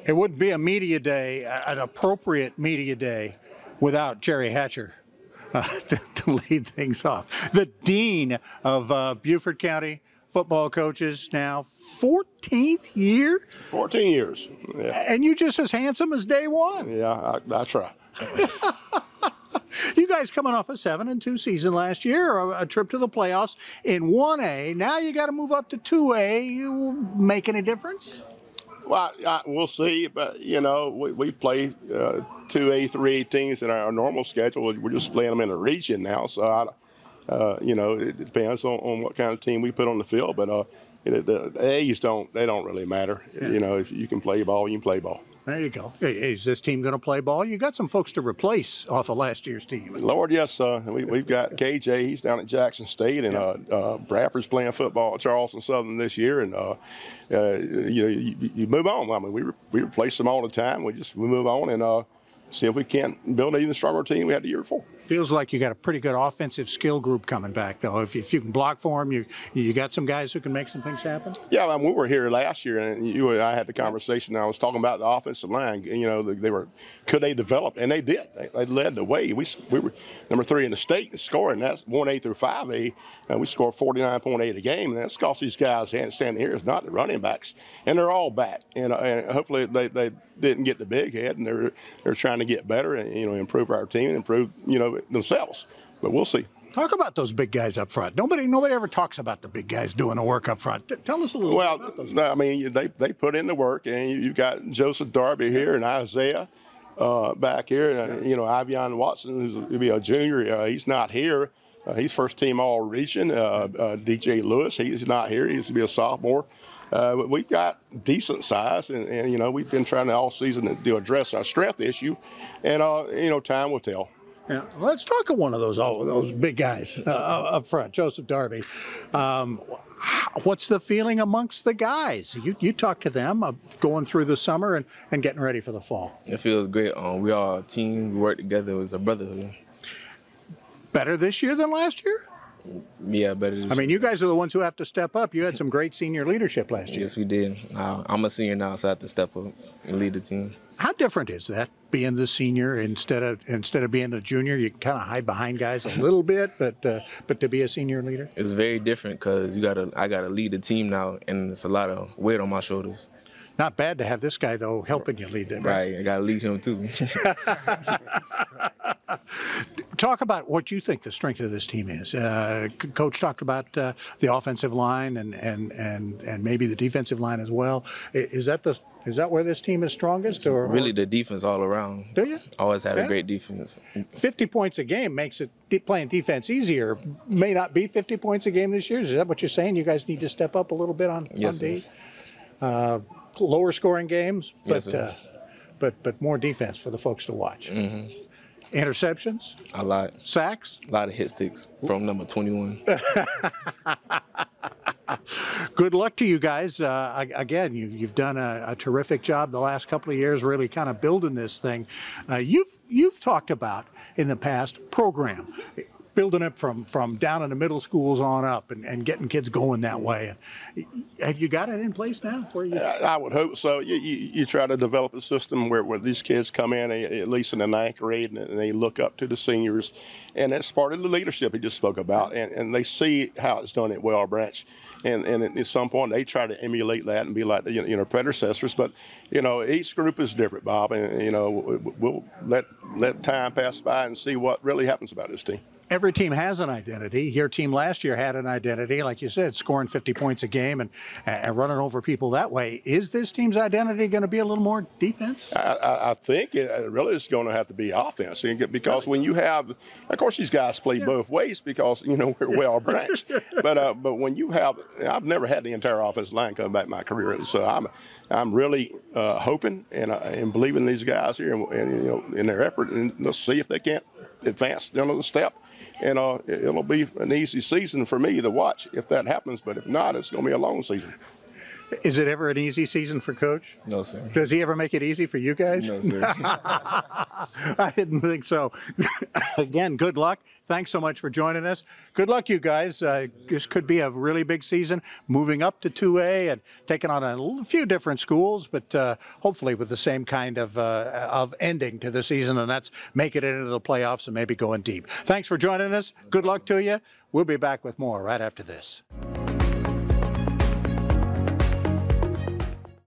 It wouldn't be a media day, an appropriate media day, without Jerry Hatcher to lead things off. The dean of Beaufort County football coaches now, 14th year? 14 years. Yeah. And you just as handsome as day one. Yeah, I try. You guys coming off a 7-2 season last year, a trip to the playoffs in 1A. Now you got to move up to 2A. You make any difference? Well, we'll see, but, you know, we play 2A, 3A teams in our normal schedule. We're just playing them in a region now, so, you know, it depends on what kind of team we put on the field, but the A's don't really matter. Yeah. You know, if you can play ball, you can play ball. There you go. Is this team going to play ball? You got some folks to replace off of last year's team. Lord, yes. We've got KJ. He's down at Jackson State, and Bradford's playing football at Charleston Southern this year. And you know, you move on. I mean, we replace them all the time. We move on and see if we can't build an even stronger team we had the year before. Feels like you got a pretty good offensive skill group coming back, though. If you can block for them, you got some guys who can make some things happen. Yeah, I mean, we were here last year, and you and I had the conversation. And I was talking about the offensive line. You know, could they develop, and they did. They led the way. We were number 3 in the state in scoring. That's 1A through 5A, and we scored 49.8 a game. And that's because these guys standing here is not the running backs, and they're all back. And hopefully they didn't get the big head, and they're trying to get better and improve our team and improve themselves. But we'll see. Talk about those big guys up front. Nobody ever talks about the big guys doing the work up front. Tell us a little bit about those guys. I mean, they put in the work, and you've got Joseph Darby here and Isaiah back here, and Ivion Watson, who's going to be a junior. He's not here. He's first team all-region. DJ Lewis, he's not here. He used to be a sophomore. We've got decent size, and we've been trying all season to address our strength issue, and time will tell. Yeah, let's talk of one of those big guys up front, Joseph Darby. What's the feeling amongst the guys? You talk to them going through the summer and getting ready for the fall. It feels great. We are a team. We work together as a brotherhood. Better this year than last year? Yeah, better this year. I mean, you guys are the ones who have to step up. You had some great senior leadership last year. Yes, we did. I'm a senior now, so I have to step up and lead the team. How different is that, being the senior instead of being a junior? You can kind of hide behind guys a little bit, but to be a senior leader? It's very different because I gotta lead the team now, and it's a lot of weight on my shoulders. Not bad to have this guy, though, helping you lead them. Right, I got to lead him, too. Talk about what you think the strength of this team is. Coach talked about the offensive line and maybe the defensive line as well. Is that where this team is strongest? Or really the defense all around. Do you? Always had a great defense. 50 points a game makes playing defense easier. May not be 50 points a game this year. Is that what you're saying? You guys need to step up a little bit on D? Lower scoring games, but yes, but more defense for the folks to watch. Mm-hmm. Interceptions? A lot. Sacks? A lot of hit sticks from number 21. Good luck to you guys. Again, you've done a terrific job the last couple of years, really kind of building this thing. You've talked about in the past program. Building it from down in the middle schools on up and getting kids going that way. Have you got it in place now? I would hope so. You try to develop a system where these kids come in, at least in the 9th grade, and they look up to the seniors. And that's part of the leadership he just spoke about. And they see how it's done at Well Branch. And at some point, they try to emulate that and be like predecessors. But, each group is different, Bob. And, we'll let time pass by and see what really happens about this team. Every team has an identity. Your team last year had an identity, like you said, scoring 50 points a game and running over people that way. Is this team's identity going to be a little more defense? I think it really is going to have to be offense, because when you have, of course, these guys play both ways because we're well branched. But when you have, I've never had the entire offensive line come back in my career, so I'm really hoping and believing these guys here and in their effort, and let's see if they can't advance another step. And it'll be an easy season for me to watch if that happens. But if not, it's going to be a long season. Is it ever an easy season for Coach? No, sir. Does he ever make it easy for you guys? No, sir. I didn't think so. Again, good luck. Thanks so much for joining us. Good luck, you guys. This could be a really big season, moving up to 2A and taking on a few different schools, but hopefully with the same kind of ending to the season, and that's making it into the playoffs and maybe going deep. Thanks for joining us. Good luck to you. We'll be back with more right after this.